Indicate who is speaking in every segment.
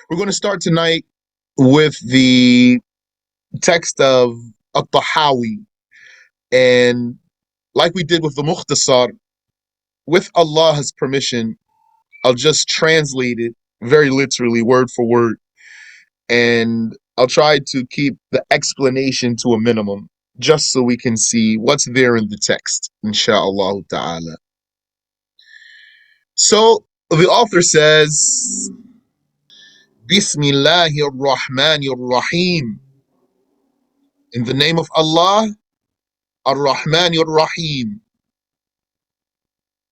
Speaker 1: We're going to start tonight with the text of At-TaHawi. And like we did with the Mukhtasar, with Allah's permission, I'll just translate it very literally, word for word. And I'll try to keep the explanation to a minimum, just so we can see what's there in the text, insha'Allah ta'ala. So the author says, Bismillahir Rahmanir Rahim. In the name of Allah, Ar-Rahmanir Rahim.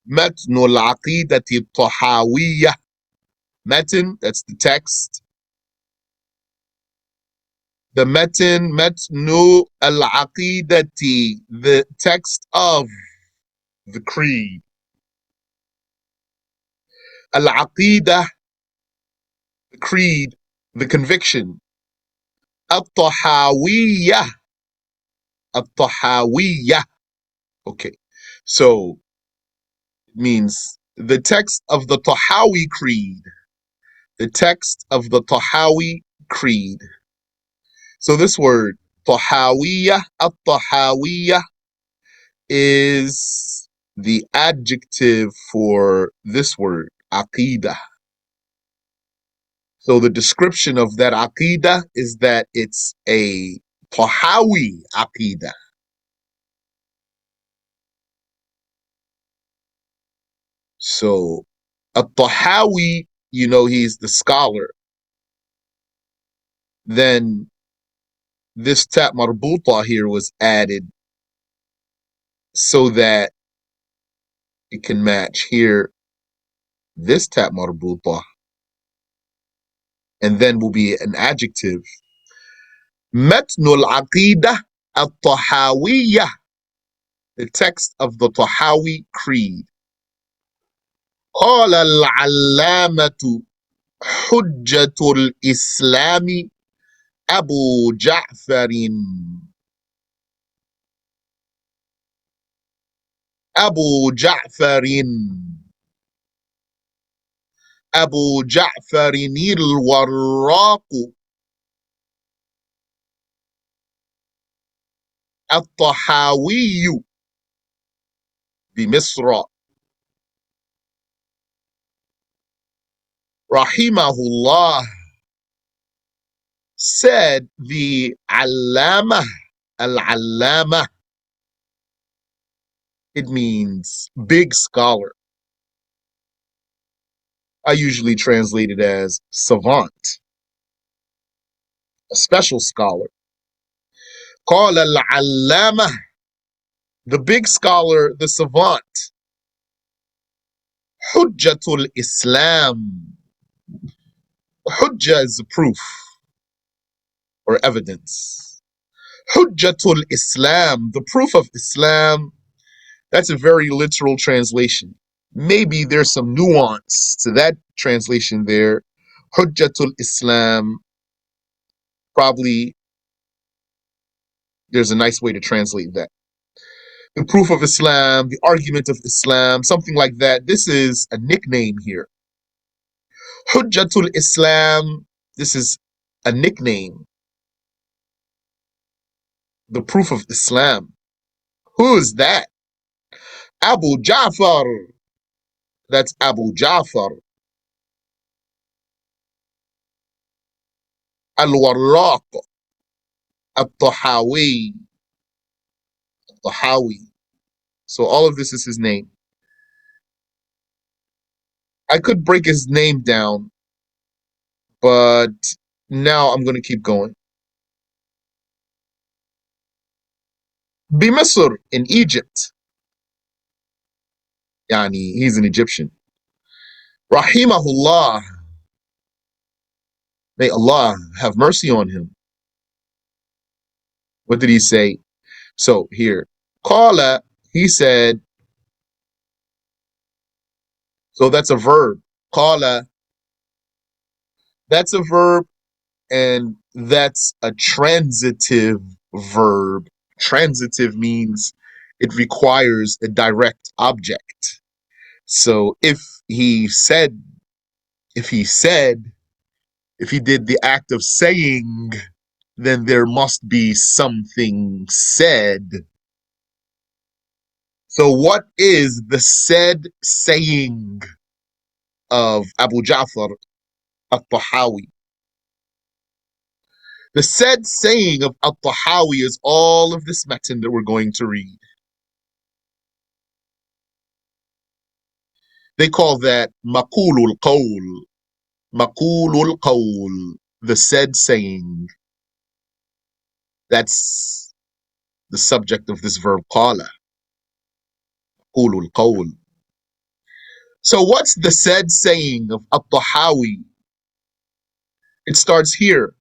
Speaker 1: Matnul Aqidat At-TaHawi. Matn, that's the text. The Matnu al-Aqidati, the text of the creed. Al-Aqidah, the creed, the conviction. At-TaHawiyah. At-TaHawiyah. Okay, so it means the text of the Tahawi creed. The text of the Tahawi creed. So this word, Tahawiyah, At-Tahawiyah, is the adjective for this word, Aqidah. So the description of that Aqidah is that it's a Tahawi Aqidah. So At-Tahawi, he's the scholar. Then this ta marbuta here was added so that it can match here this ta marbuta, and then will be an adjective. Matnul Aqidah At-Tahawiyah, the text of the Tahawi creed. قال العلامة حجة الإسلام أبو جعفر أبو جعفر أبو جعفر الوراق الطحاوي بمصر rahimahullah, said the Allama, Al-Allama. It means big scholar. I usually translate it as savant, a special scholar. قال العلامة, the big scholar, the savant. Hujjatul Islam. Hujjah is a proof or evidence. Hujjatul Islam, the proof of Islam. That's a very literal translation. Maybe there's some nuance to that translation there. Hujjatul Islam. Probably there's a nice way to translate that. The proof of Islam, the argument of Islam, something like that. This is a nickname here. Hujjatul Islam, this is a nickname. The proof of Islam. Who is that? Abu Ja'far. That's Abu Ja'far. Al-Warraq. At-Tahawi. Tahawi. So all of this is his name. I could break his name down, but now I'm going to keep going. Bimisr, in Egypt. Yani, he's an Egyptian. Rahimahullah. May Allah have mercy on him. What did he say? So here, Qala, he said, so that's a verb. Qala, that's a verb, and that's a transitive verb. Transitive means it requires a direct object. So if he said, If he did the act of saying, then there must be something said. So what is the said saying of Abu Ja'far At-TaHawi? The said saying of At-TaHawi is all of this matan that we're going to read. They call that maqulul qawl. Maqulul qawl, the said saying. That's the subject of this verb qala. Maqulul qawl. So what's the said saying of At-TaHawi? It starts here.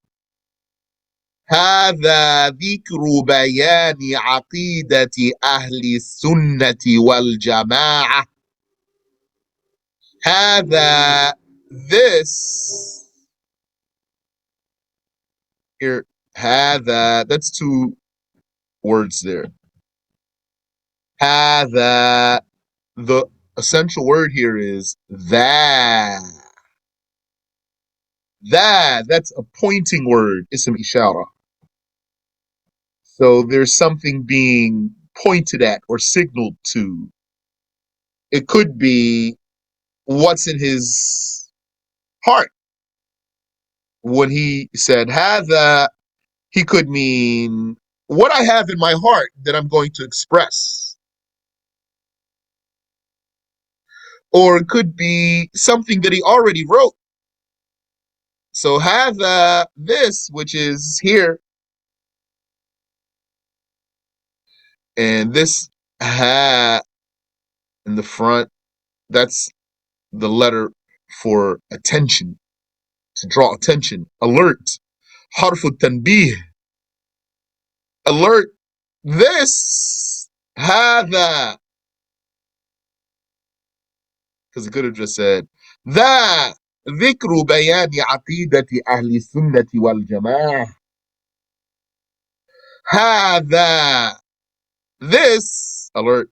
Speaker 1: هذا ذكر بيان عقيدة أهل السنة والجماعة. هذا, this, here, هذا, that's two words there. هذا, the essential word here is that. That's a pointing word, ism ishara. So there's something being pointed at or signaled to. It could be what's in his heart. When he said hadha, he could mean what I have in my heart that I'm going to express. Or it could be something that he already wrote. So hadha, this, which is here, and this ha in the front, that's the letter for attention, to draw attention, alert, harfu tanbih, alert, this, hadha, because it could have just said that ذكر بيان عقيدة أهل السنة والجماعة. هذا, this, alert,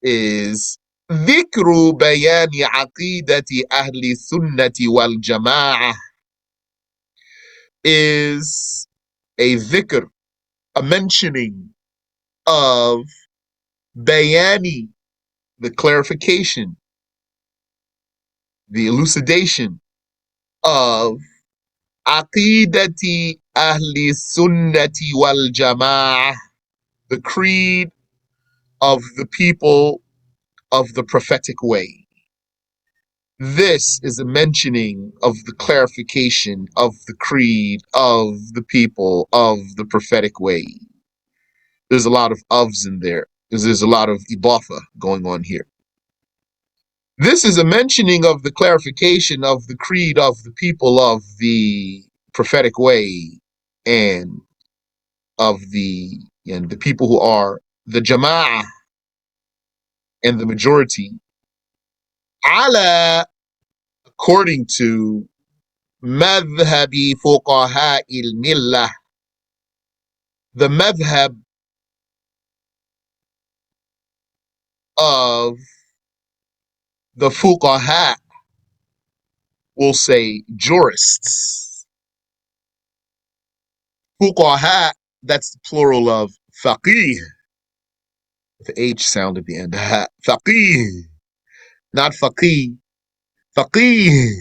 Speaker 1: is ذكر بيان عقيدة أهل السنة والجماعة, is a dhikr, a mentioning of bayani, the clarification, the elucidation of aqidati ahli sunnati wal jama'ah, the creed of the people of the prophetic way. This is a mentioning of the clarification of the creed of the people of the prophetic way. There's a lot of ofs in there, because there's a lot of idafa going on here. This is a mentioning of the clarification of the creed of the people of the prophetic way and of the people who are the jama'ah and the majority. Ala, according to madhhabi fuqaha il-millah, the madhhab of the fuqaha, will say jurists. Fuqaha, that's the plural of faqih, with the H sound at the end. Faqih, not faqih. Faqih.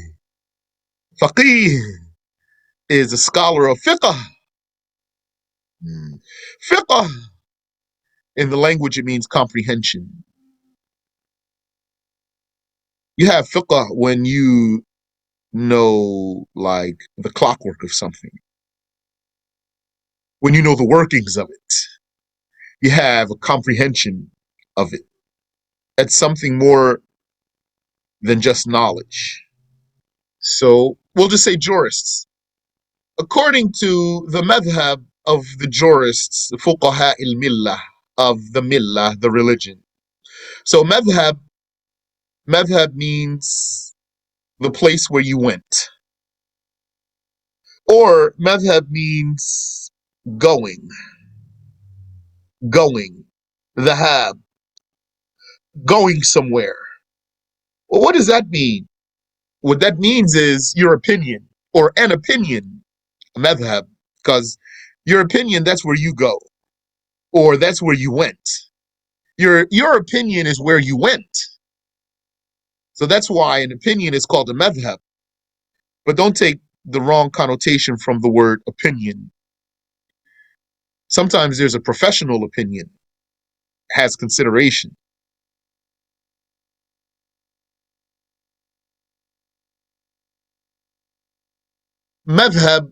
Speaker 1: Faqih is a scholar of fiqh. Fiqh, in the language, it means comprehension. You have fiqh when you know, like, the clockwork of something, when you know the workings of it. You have a comprehension of it. It's something more than just knowledge. So we'll just say jurists. According to the madhab of the jurists, the fuqaha il-millah, of the millah, the religion. So madhab means the place where you went. Or madhab means going. Dhahab, going somewhere. Well, what does that mean? What that means is your opinion. or an opinion, a madhab, because your opinion, that's where you go, or that's where you went. Your opinion is where you went. So that's why an opinion is called a madhab. But don't take the wrong connotation from the word opinion. Sometimes there's a professional opinion, has consideration. Madhab,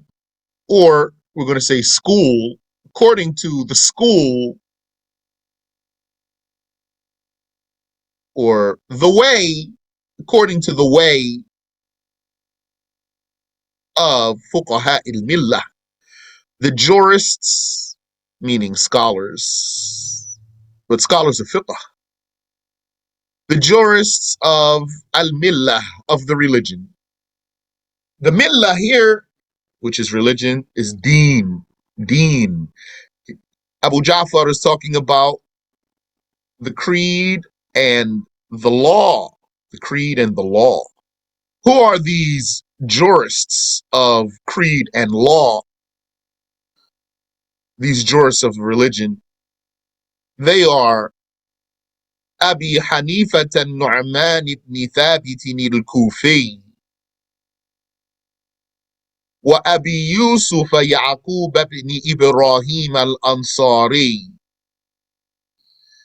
Speaker 1: or we're going to say school, according to the school or the way, according to the way of fuqaha il-millah, the jurists, meaning scholars, but scholars of fiqh, the jurists of al-millah, of the religion. The millah here, which is religion, is deen. Deen. Abu Ja'far is talking about the creed and the law. The creed and the law. Who are these jurists of creed and law? These jurists of religion. They are Abi Hanifat al-Nu'man ibn Thabit al-Kufi wa Abi Yusuf Ya'qub ibn Ibrahim al-Ansari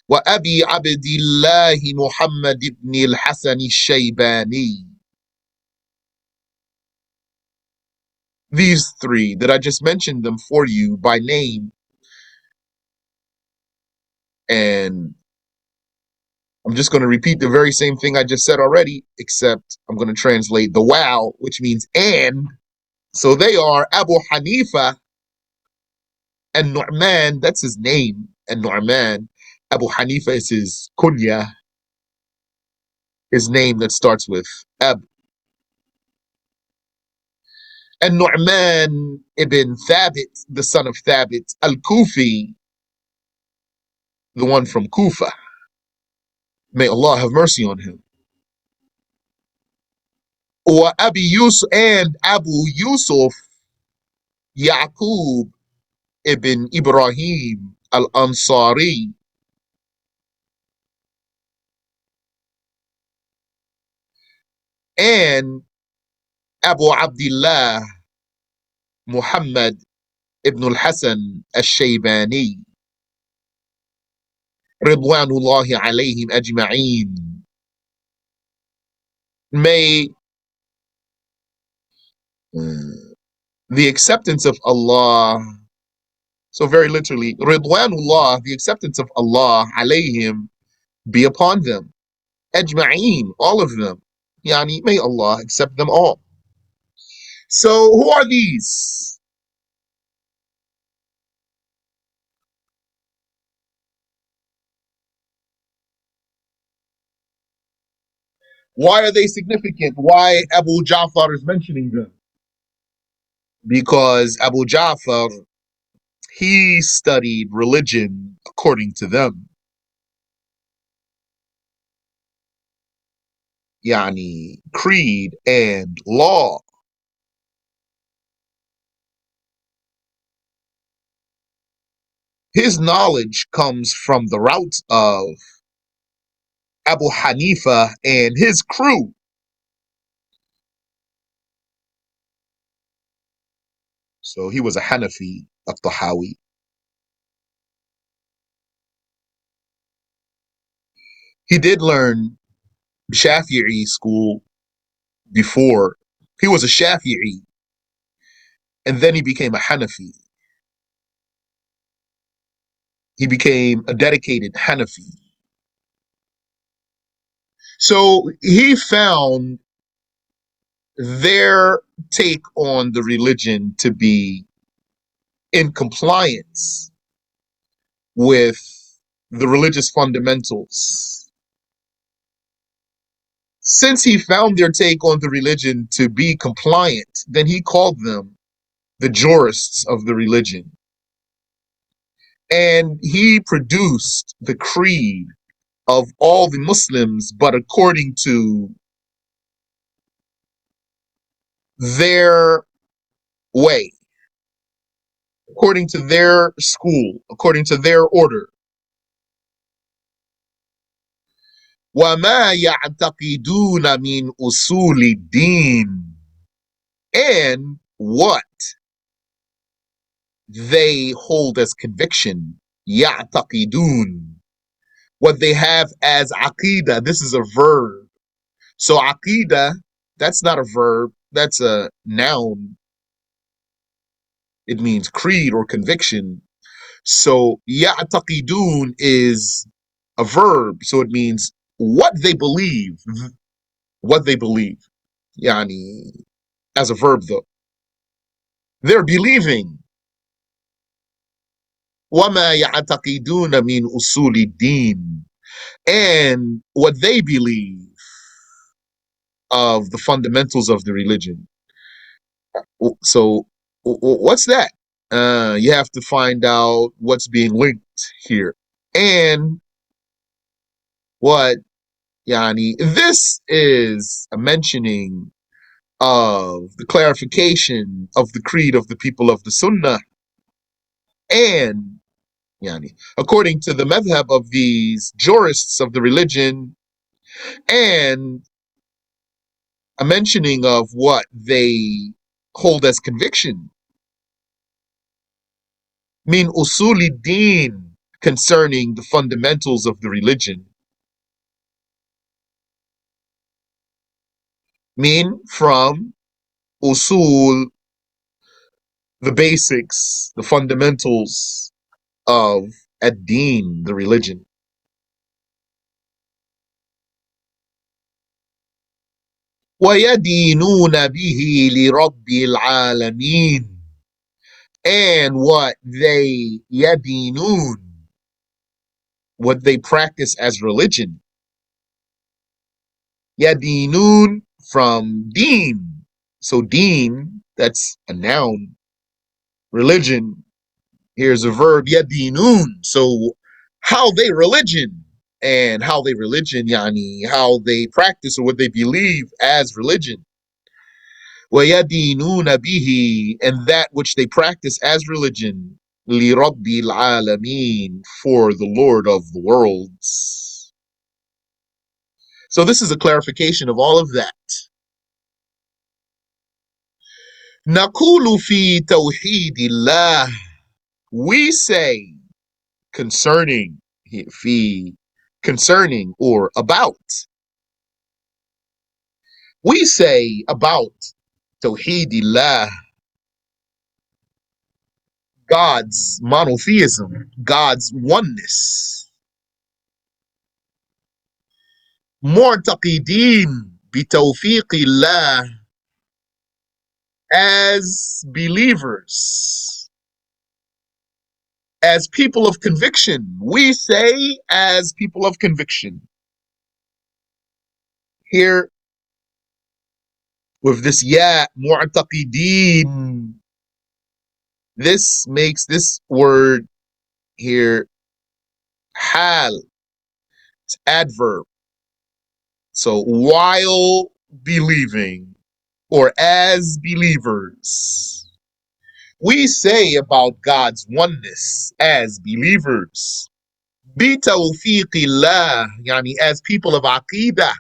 Speaker 1: wa Abi Abdullah Muhammad ibn al-Hasan al-Shaybani. These three that I just mentioned them for you by name, and I'm just going to repeat the very same thing I just said already, except I'm going to translate the wow, which means and. So they are Abu Hanifa and Nu'man, that's his name, and Nu'man. Abu Hanifa is his kunya, his name that starts with Ab. And Nu'man ibn Thabit, the son of Thabit, al-Kufi, the one from Kufa. May Allah have mercy on him. Or Abi Yusuf and Abu Yusuf Yaqub ibn Ibrahim al-Ansari. And Abu Abdullah Muhammad ibn al-Hasan al-Shaybani. Ridwanullahi alayhim ajma'een. May the acceptance of Allah, so very literally, Ridwanullah, the acceptance of Allah alayhim, be upon them. Ajma'een, all of them. Yani, may Allah accept them all. So who are these? Why are they significant? Why Abu Ja'far is mentioning them? Because Abu Ja'far, he studied religion according to them. Yani, creed and law. His knowledge comes from the route of Abu Hanifa and his crew. So he was a Hanafi of Tahawi. He did learn Shafi'i school before. He was a Shafi'i, and then he became a Hanafi. He became a dedicated Hanafi. So he found their take on the religion to be in compliance with the religious fundamentals. Since he found their take on the religion to be compliant, then he called them the jurists of the religion. And he produced the creed of all the Muslims, but according to their way, according to their school, according to their order. وَمَا يَعْتَقِدُونَ مِنْ أُصُولِ الدِّينِ, and what they hold as conviction. يَعْتَقِدُونَ, what they have as aqidah. This is a verb. So aqidah, that's not a verb, that's a noun. It means creed or conviction. So ya'taqidun is a verb, so it means what they believe. What they believe. Yani, as a verb though. They're believing. وَمَا يَعْتَقِدُونَ مِنْ أُصُولِ الدِّينِ, and what they believe of the fundamentals of the religion. So what's that? You have to find out what's being linked here. And what, yani, this is a mentioning of the clarification of the creed of the people of the Sunnah. And, yani, according to the madhab of these jurists of the religion, and a mentioning of what they hold as conviction. Min usuli din, concerning the fundamentals of the religion. Min, from, usul, the basics, the fundamentals of ad-din, the religion. وَيَدِينُونَ بِهِ لِرَبِّ الْعَالَمِينَ, and what they yadinun, what they practice as religion. Yadinun, from deen. So deen, that's a noun. Religion, here's a verb, yadinun. So how they religion, and how they religion, yani, how they practice or what they believe as religion. وَيَدِينُونَ بِهِ, and that which they practice as religion. لِرَبِّ الْعَالَمِينَ, for the Lord of the worlds. So this is a clarification of all of that. نَقُولُ فِي تَوْحِيدِ اللَّهِ, we say concerning, fi, concerning or about. We say about tawheedillah, God's monotheism, God's oneness. Mu'taqideen bitawfiqillah, as believers, as people of conviction. We say as people of conviction. Here, with this ya, mu'taqideen, this makes this word here hal, it's adverb. So while believing, or as believers, we say about God's oneness as believers. Bitawfiqillah, yani, as people of Aqidah.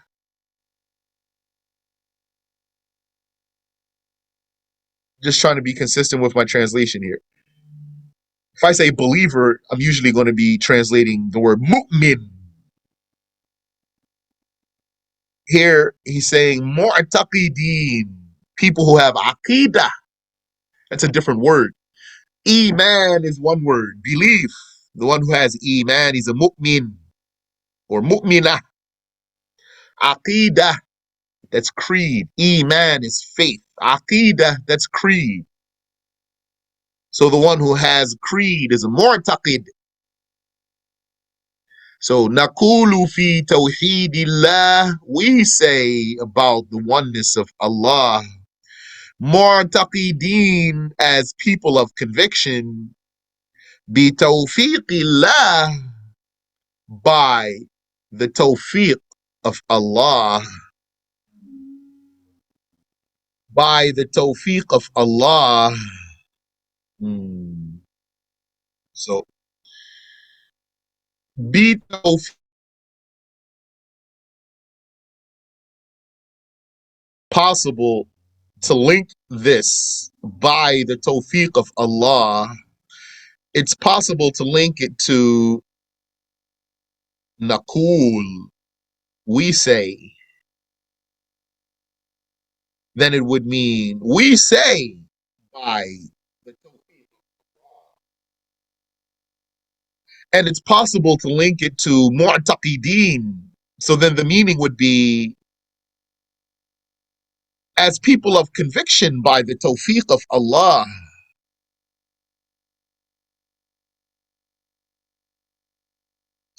Speaker 1: Just trying to be consistent with my translation here. If I say believer, I'm usually going to be translating the word mu'min. Here, he's saying mu'taqideen, people who have Aqidah. That's a different word. Iman is one word, belief. The one who has Iman is a mu'min or mu'minah. Aqidah, that's creed. Iman is faith. Aqidah, that's creed. So the one who has creed is a mu'taqid. So naqulu fi tawheedillah, we say about the oneness of Allah. Mu'taqideen, as people of conviction. Bi tawfiqillah, by the tawfiq of Allah. by the tawfiq of Allah. Hmm. So be possible to link this by the tawfiq of Allah. It's possible to link it to naqul, we say. Then it would mean we say by the tawfiq. And it's possible to link it to mu'taqideen. So then the meaning would be as people of conviction by the tawfiq of Allah.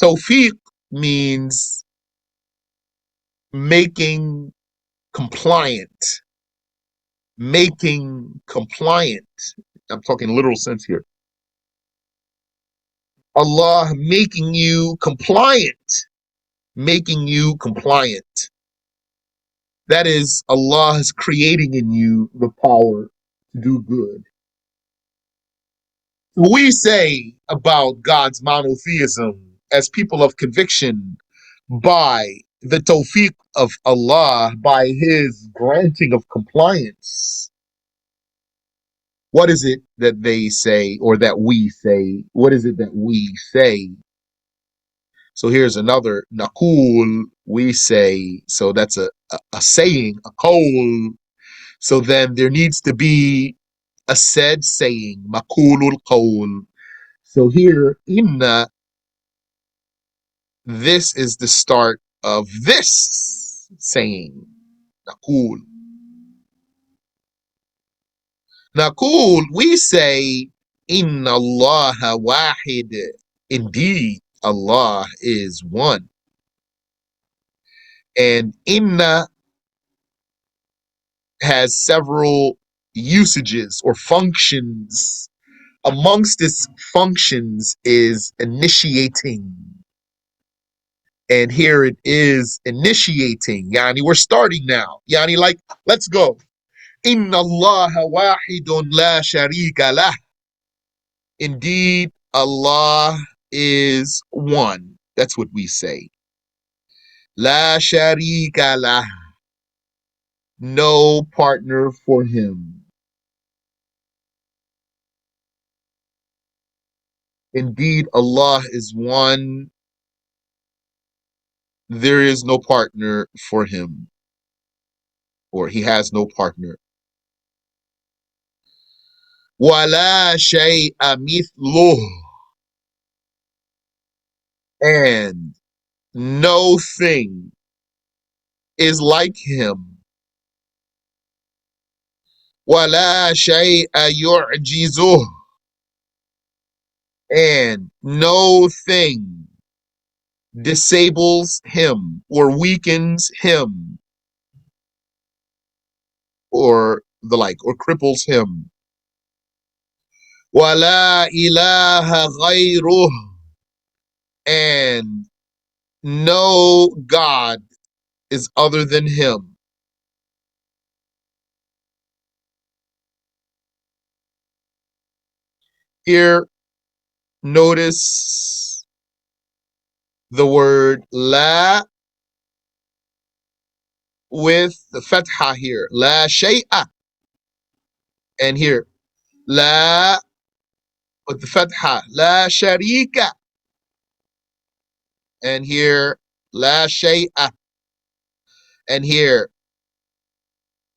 Speaker 1: Tawfiq means making compliant, making compliant. I'm talking literal sense here. Allah making you compliant, making you compliant. That is, Allah is creating in you the power to do good. We say about God's monotheism as people of conviction by the tawfiq of Allah, by His granting of compliance. What is it that they say or that we say? What is it that we say? So here's another naqul, we say. So that's a saying, a qawl. So then there needs to be a said saying, maqulul qawl. So here, inna, this is the start of this saying, naqul. Naqul, we say, inna Allah wahid. Indeed, Allah is one. And inna has several usages or functions. Amongst its functions is initiating. And here it is initiating. Yani, we're starting now. Yani, like, let's go. Inna Allah wahidun la sharika lah. Indeed, Allah is one. That's what we say. La sharika lah. No partner for him. Indeed, Allah is one. There is no partner for him, or he has no partner. Wala shay'a mithluh. And no thing is like him. Wala shay'a yu'jizuh. And no thing disables him or weakens him or the like, or cripples him. Wala ilaha ghayruh. And no God is other than him. Here, notice the word la with the fatha here. La shay'a. And here, la with the fatha. La sharika. And here, la shay'a. And here,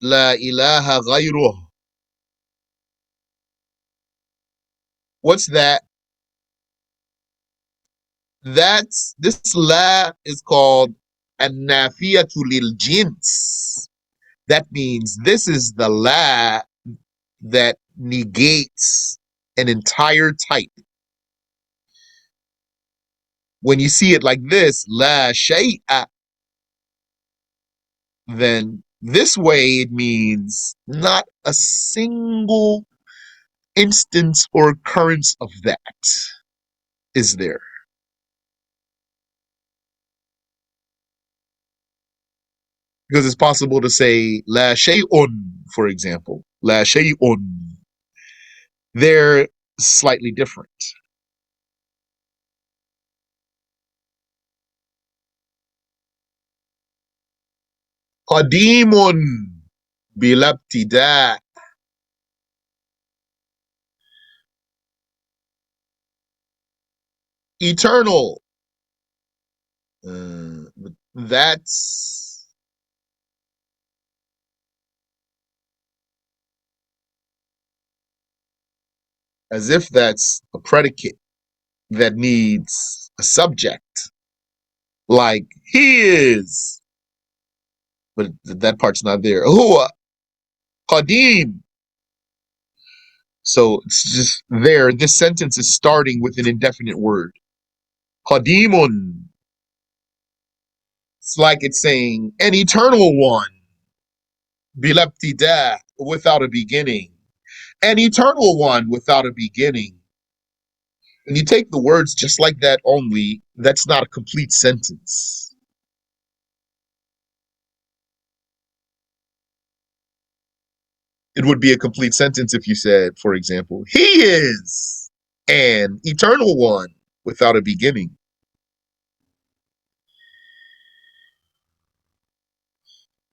Speaker 1: la ilaha ghayruh. What's that? This la is called an-nafiyatu lil jins. That means this is the la that negates an entire type. When you see it like this, la shay'a, then this way it means not a single instance or occurrence of that is there. Because it's possible to say la shay'un, for example. La shay'un. They're slightly different. Qadimun bila ibtida'. Eternal. That's as if that's a predicate that needs a subject. Like he is. But that part's not there. Huwa qadim. So it's just there. This sentence is starting with an indefinite word. Qadimun. It's like it's saying an eternal one. Bilabtida, without a beginning. An eternal one without a beginning. When you take the words just like that only, that's not a complete sentence. It would be a complete sentence if you said, for example, he is an eternal one without a beginning.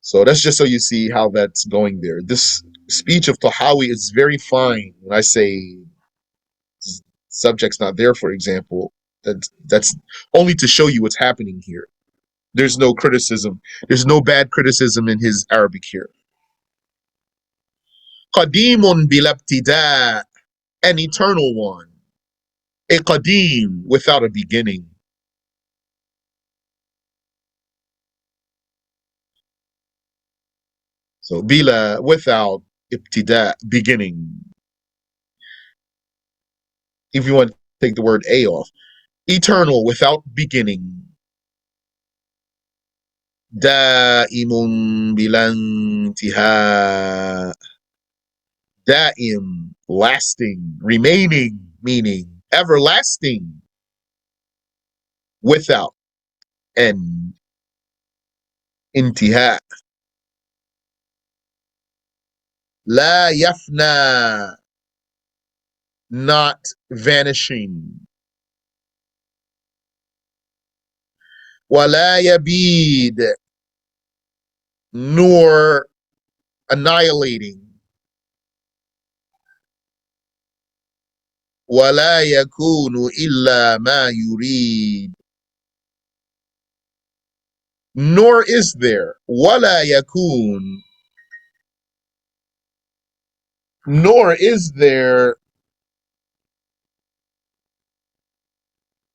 Speaker 1: So that's just so you see how that's going there. This speech of Tahawi is very fine. When I say subject's not there, for example, that's only to show you what's happening here. There's no criticism. There's no bad criticism in his Arabic here. Qadimun bilabtida, an eternal one. A qadim without a beginning. So bila without ibtida, beginning. If you want to take the word a off, eternal without beginning. Da'imun bilantiha. Da'im, lasting, remaining, meaning everlasting, without an intiha. La yafna, not vanishing. Wala yabid, nor annihilating. ولا يكون إلا ما يريد, nor is there ولا يكون, nor is there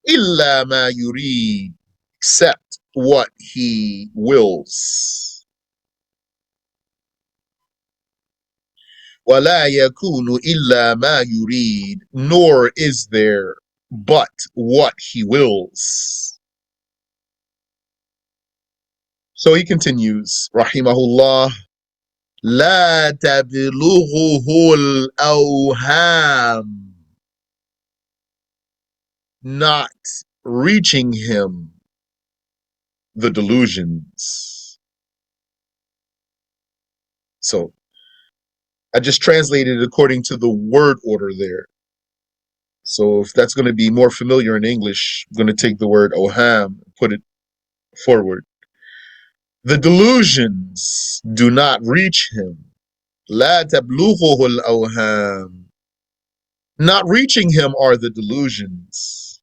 Speaker 1: إلا ما يريد, except what he wills. ولا يكون إلا ما يريد, nor is there but what he wills. So he continues, rahimahullah, لا تبلغه الأوهام, not reaching him the delusions. So I just translated it according to the word order there. So if that's going to be more familiar in English, I'm going to take the word oham, put it forward. The delusions do not reach him. لا تبلغه الأوهام. Not reaching him are the delusions.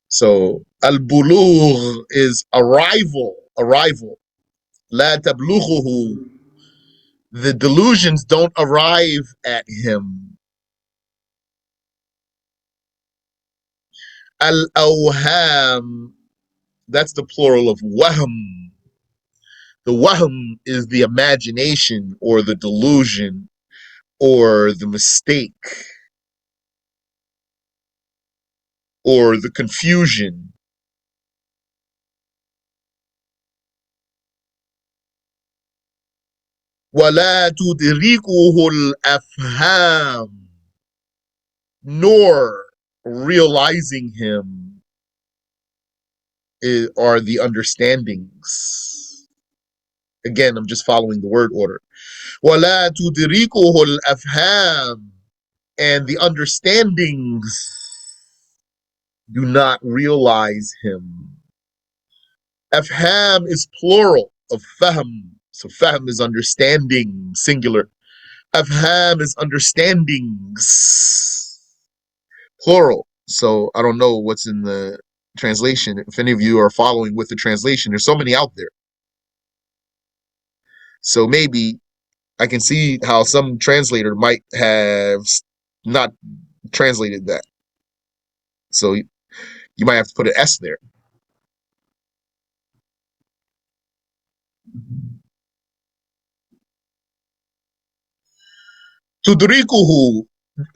Speaker 1: So al-bulugh is arrival, arrival. لا تبلغه. The delusions don't arrive at him. Al-awham, that's the plural of wahm. The wahm is the imagination or the delusion or the mistake or the confusion. وَلَا تُدْرِكُهُ الْأَفْهَامُ, nor realizing him are the understandings. Again, I'm just following the word order. وَلَا تُدْرِكُهُ الْأَفْهَامِ, and the understandings do not realize him. Afham is plural of fahm. So fahm is understanding, singular. Afham is understandings, plural. So I don't know what's in the translation. If any of you are following with the translation, there's so many out there. So maybe I can see how some translator might have not translated that. So you might have to put an S there. Tudrikuhu,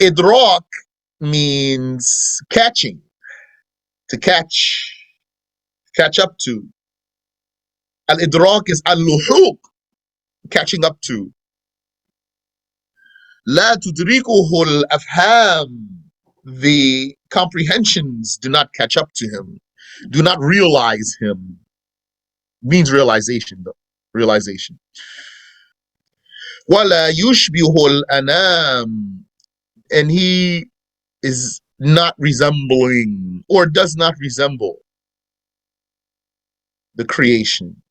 Speaker 1: idrak means catching, to catch up to. Al-idrak is al-luhuq, catching up to. La tudrikuhu al-afham, the comprehensions do not catch up to him, do not realize him. Means realization, though. Realization. Wala yushbihu al-anam, and he is not resembling or does not resemble the creation.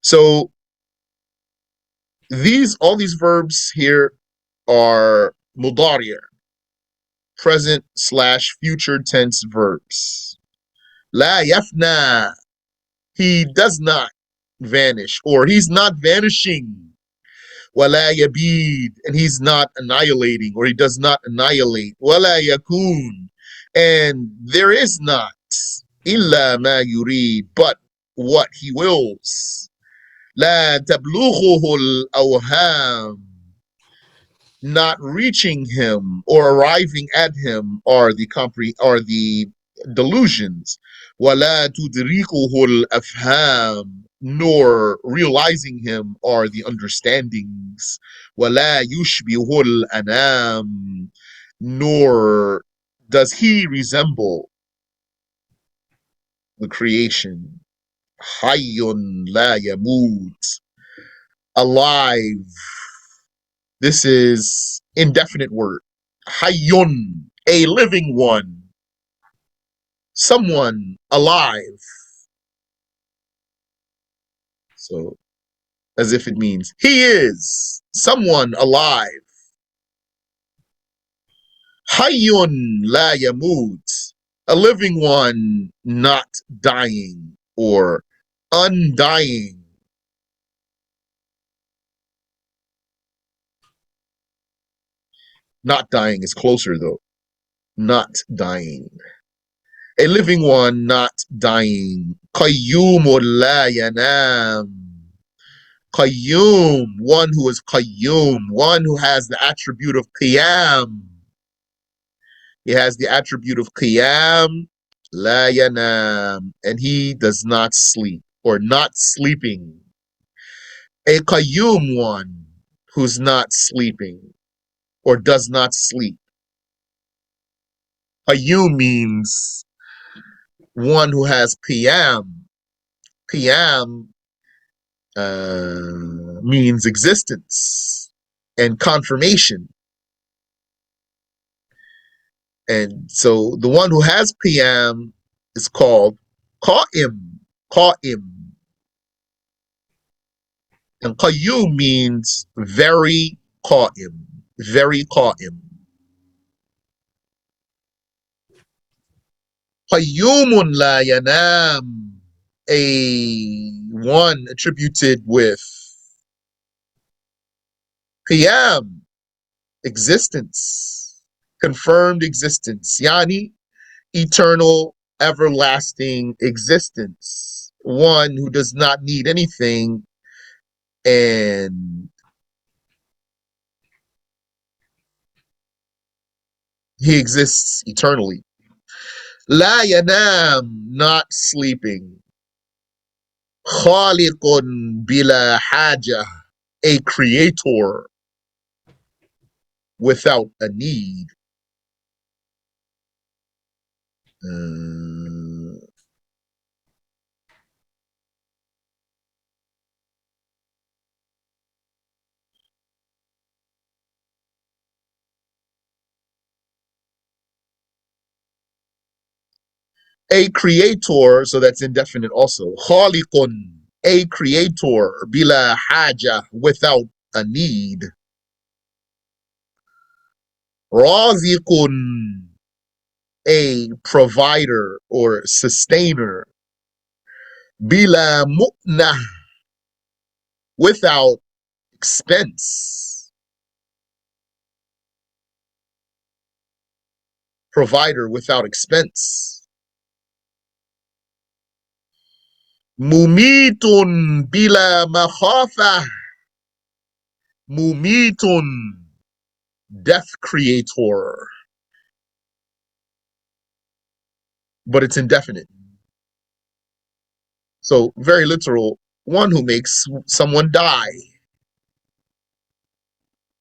Speaker 1: So all these verbs here are mudari', present / future tense verbs. La yafna, he does not vanish, or he's not vanishing. Wala yabid, and he's not annihilating, or he does not annihilate. Wala yakun, and there is not illa ma yurid, but what he wills. La tablughuhu al-awham, not reaching him or arriving at him are the delusions. Wala tudrikuhu al-afham, nor realizing him are the understandings. Wala yushbihu al-anam, nor does he resemble the creation. Hayyun la yamut, alive. This is indefinite word. Hayyun, a living one. Someone alive. So, as if it means he is someone alive. Hayyun la yamut, a living one not dying or undying. Not dying is closer though. Not dying. A living one not dying. Qayyumun la yanam. Qayyum, one who is qayyum, one who has the attribute of qiyam. He has the attribute of qiyam, la yanam, and he does not sleep or not sleeping. A qayyum one who's not sleeping or does not sleep. Qayyum means one who has qiyam. Qiyam means existence and confirmation. And so the one who has qiyam is called qa'im. Qa'im. And qayyum means very qa'im. Very qa'im. Qayyumun la yanam. A one attributed with qiyam, existence, confirmed existence. Yani, eternal, everlasting existence. One who does not need anything and he exists eternally. La yanam, not sleeping. Khaliqun bila haja, a creator without a need. A creator, so that's indefinite also. Khaliqun, a creator, bila haja, without a need. Raziqun, a provider or sustainer. Bila mu'nah, without expense. Provider without expense. Mumitun bila makhafa. Mumitun, death creator. But it's indefinite. So very literal, one who makes someone die.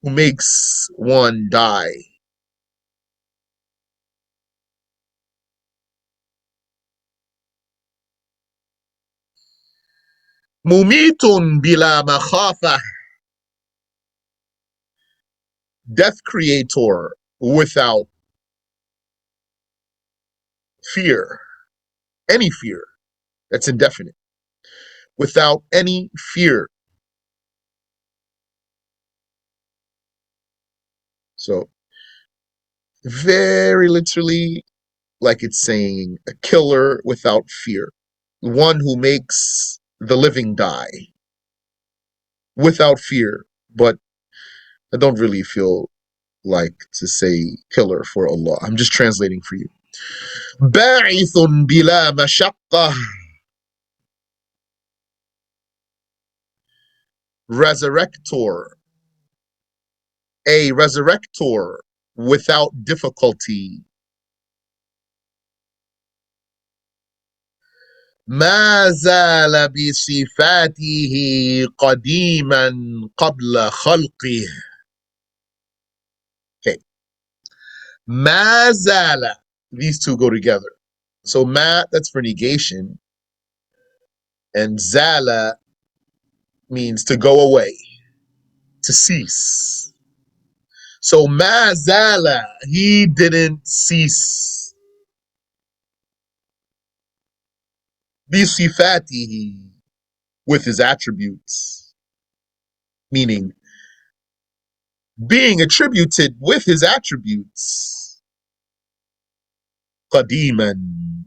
Speaker 1: Who makes one die. Mumitun bila makhafa. Death creator without fear. Any fear. That's indefinite. Without any fear. So very literally, like it's saying, a killer without fear. One who makes the living die without fear. But I don't really feel like to say killer for Allah. I'm just translating for you. Ba'ithun bila mashaqqah. Resurrector. A resurrector without difficulty. ما زال بصفاته قديما قبل خلقه. Okay. ما زال. These two go together. So ma, that's for negation. And zala means to go away, to cease. So ma zala, he didn't cease. Bisifatihi, with his attributes. Meaning, being attributed with his attributes. Qadiman,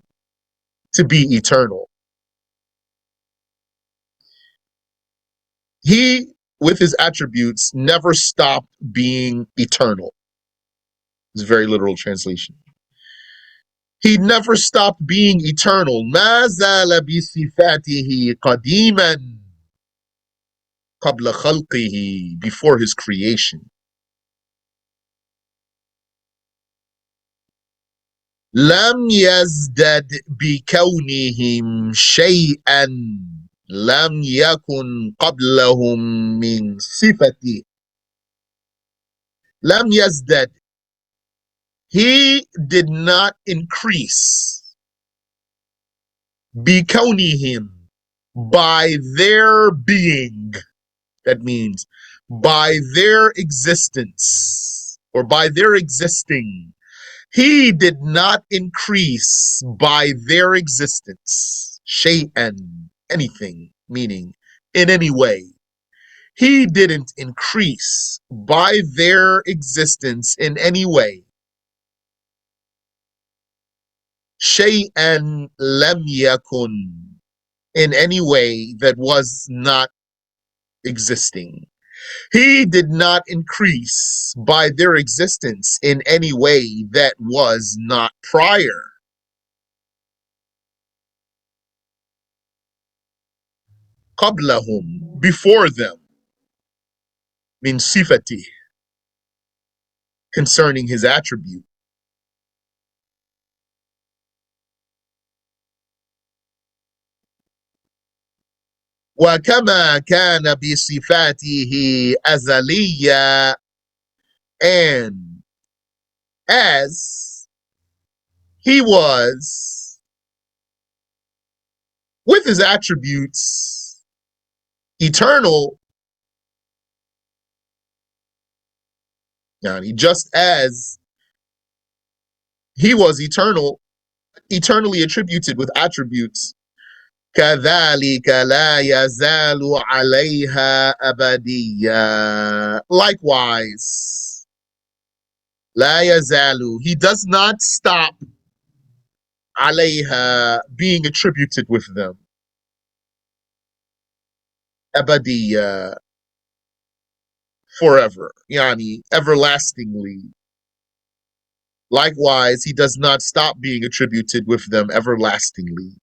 Speaker 1: to be eternal. He, with his attributes, never stopped being eternal. It's a very literal translation. He never stopped being eternal. ما زال بصفاته قديما قبل خلقه, before his creation. لم يزدد بكونهم شيئا لم يكن قبلهم من صفته. لم يزدد, he did not increase. بكونهم, by their being. That means by their existence or by their existing. He did not increase by their existence. Shay'an, anything, meaning in any way. He didn't increase by their existence in any way. Shay'an lam yakun, in any way that was not existing. He did not increase by their existence in any way that was not prior. Qablahum, before them. Min sifati, concerning his attribute. وكما كان بصفاته أزلية, and as he was with his attributes eternal, yani just as he was eternal eternally attributed with attributes. كذلك لا يزال عليها أبديا. Likewise, لا يزال, he does not stop عليها, being attributed with them. أبديا, forever, yani everlastingly. Likewise, he does not stop being attributed with them everlastingly.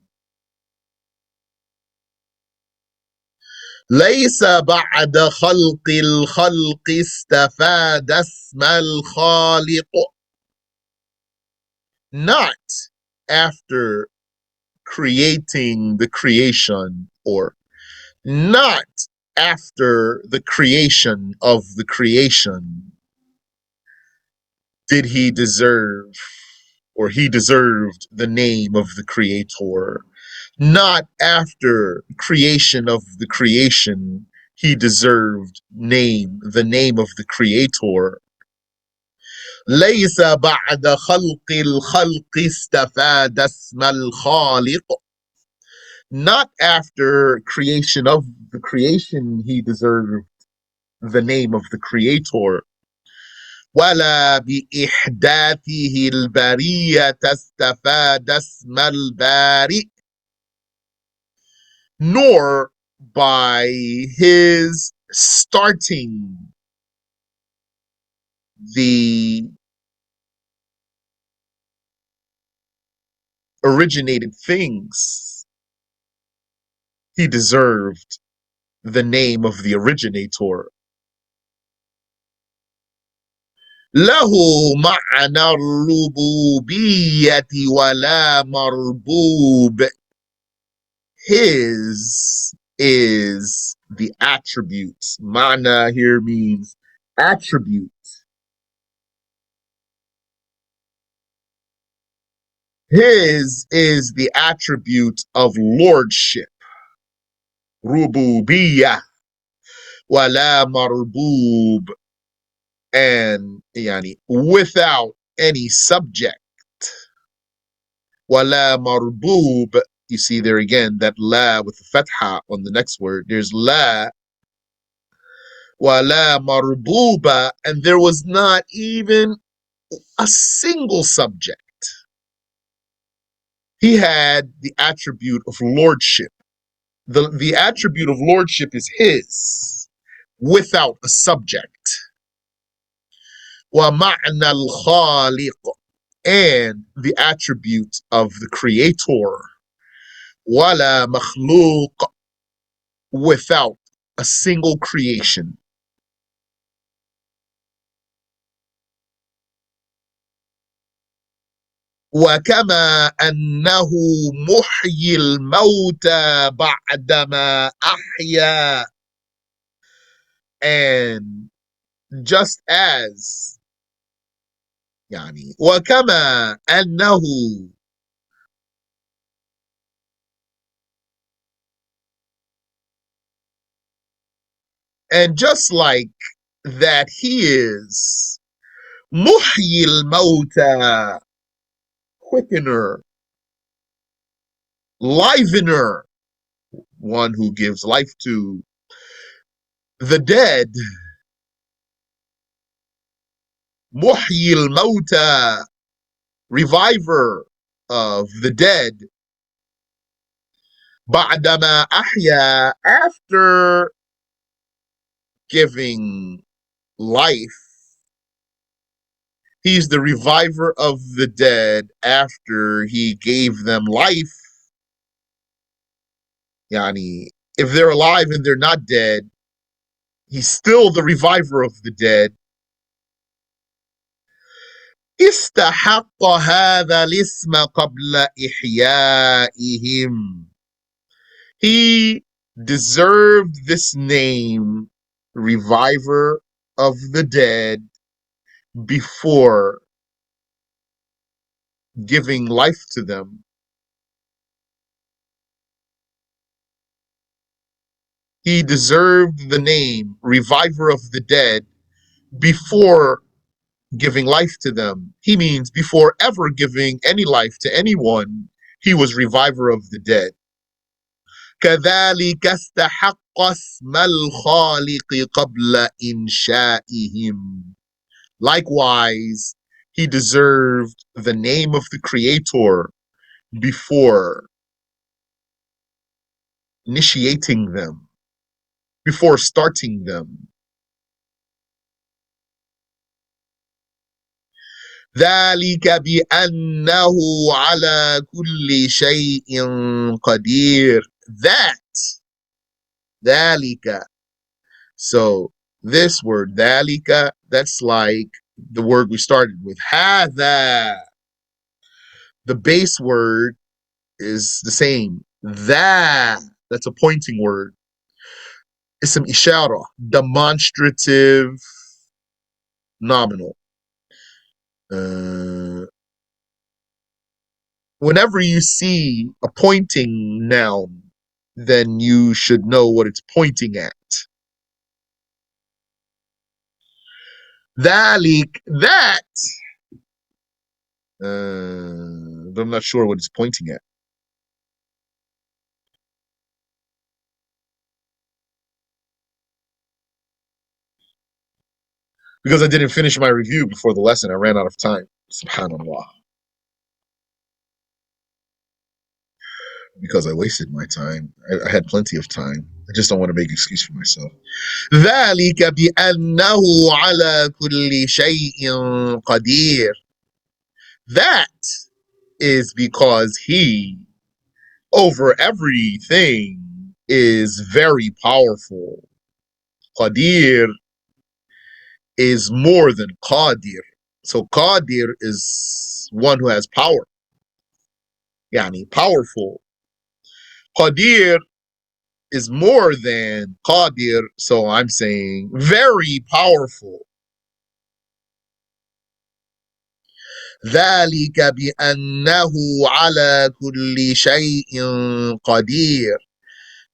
Speaker 1: ليس بعد خلق الخلق استفاد اسم الخالق. Not after creating the creation, or not after the creation of the creation, did he deserve, or he deserved the name of the creator. Not after creation of the creation, he deserved the name of the creator. ليس بعد خلق الخلق استفاد اسم الخالق. Not after creation of the creation, he deserved the name of the creator. ولا بإحداثه البرية استفاد اسم البارئ. Nor by his starting the originated things, he deserved the name of the originator. له معنى الربوبية ولا مربوب. His is the attribute. Mana here means attribute. His is the attribute of lordship. Rububiyah. Wala marbub. And yani, without any subject. Wala marbub. You see there again that la with the fatha on the next word. There's la. Wala marbuba. And there was not even a single subject. He had the attribute of lordship. The attribute of lordship is his without a subject. وَمَعْنَى الْخَالِقِ, and the attribute of the creator. وَلَا مَخْلُوقِ, without a single creation. وكما أنه محيي الموتى بعدما أحيا. And just as يعني وكما أنه and just like that he is محيي الموتى, quickener, livener, one who gives life to the dead. محيي الموتى, reviver of the dead. بعدما أحيا, after giving life. He's the reviver of the dead after he gave them life. Yani, if they're alive and they're not dead, he's still the reviver of the dead. استحق هذا الاسم قبل إحيائهم. He deserved this name, reviver of the dead, before giving life to them. He deserved the name, reviver of the dead, before giving life to them. He means before ever giving any life to anyone, he was reviver of the dead. كذلك استحق اسم الخالق قبل إنشائهم. Likewise, he deserved the name of the Creator before initiating them, before starting them. ذلك بأنه على كل شيء قدير. ذلك. So this word ذلك, that's like the word we started with. هذا. The base word is the same. That's a pointing word. Ism ishara, demonstrative, nominal. Whenever you see a pointing noun, then you should know what it's pointing at. ذلك, that. But I'm not sure what it's pointing at. Because I didn't finish my review before the lesson, I ran out of time. Subhanallah. Because I wasted my time. I had plenty of time. I just don't want to make an excuse for myself. ذلك بأنه على كل شيء قدير. That is because he, over everything, is very powerful. Qadir is more than Qadir. So Qadir is one who has power. Yani powerful. Qadir is more than Qadir, so I'm saying very powerful. ذلك بأنه على كل شيء قدير.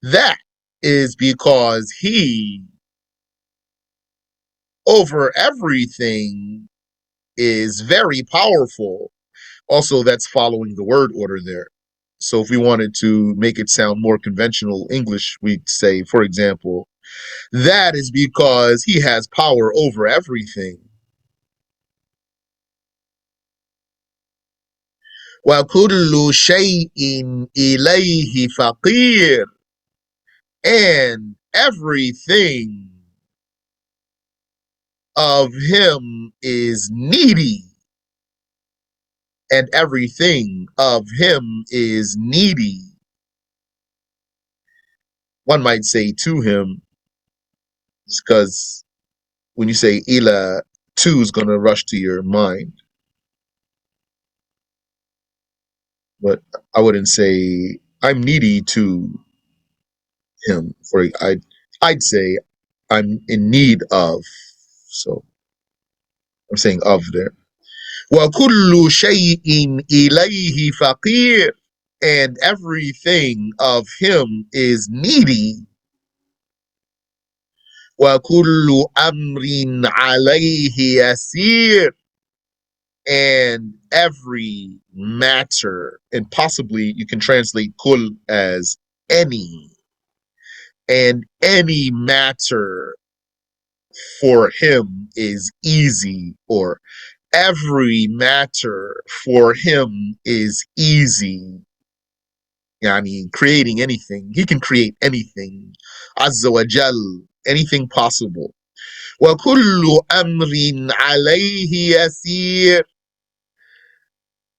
Speaker 1: That is because he, over everything, is very powerful. Also, that's following the word order there. So if we wanted to make it sound more conventional English, we'd say, for example, that is because he has power over everything. وَكُلُّ شَيْءٍ إِلَيْهِ فَقِيرٌ. And everything of him is needy. And everything of him is needy. One might say to him, because when you say ila, two is going to rush to your mind. But I wouldn't say I'm needy to him. I'd say I'm in need of. So I'm saying of there. وَكُلُّ شَيْءٍ إِلَيْهِ فَقِيرٌ. And everything of him is needy. وَكُلُّ أَمْرٍ عَلَيْهِ يَسِيرٌ. And every matter, and possibly you can translate kul as any, and any matter for him is easy, or every matter for him is easy. Yani creating anything. He can create anything. Azza wa Jal, anything possible. وَكُلُّ أَمْرٍ عَلَيْهِ يَسِيرٌ.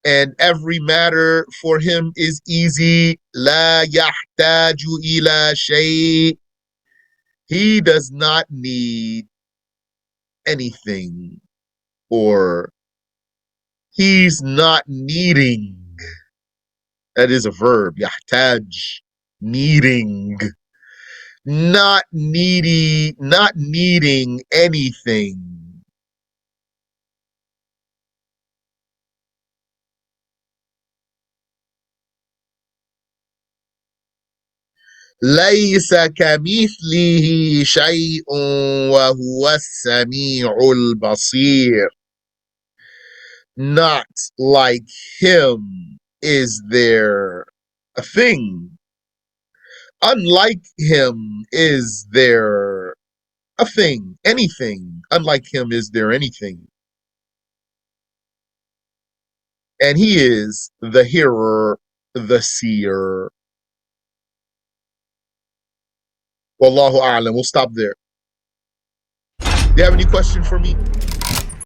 Speaker 1: And every matter for him is easy. لا يحتاج إلى شيء. He does not need anything, or he's not needing. That is a verb. يحتاج, needing. Not needy, not needing anything. ليس كمثله شيء وهو السميع البصير. Not like him is there a thing. Unlike him is there a thing, anything. Unlike him is there anything. And he is the hearer, the seer. Wallahu a'lam. We'll stop there. Do you have any question for me?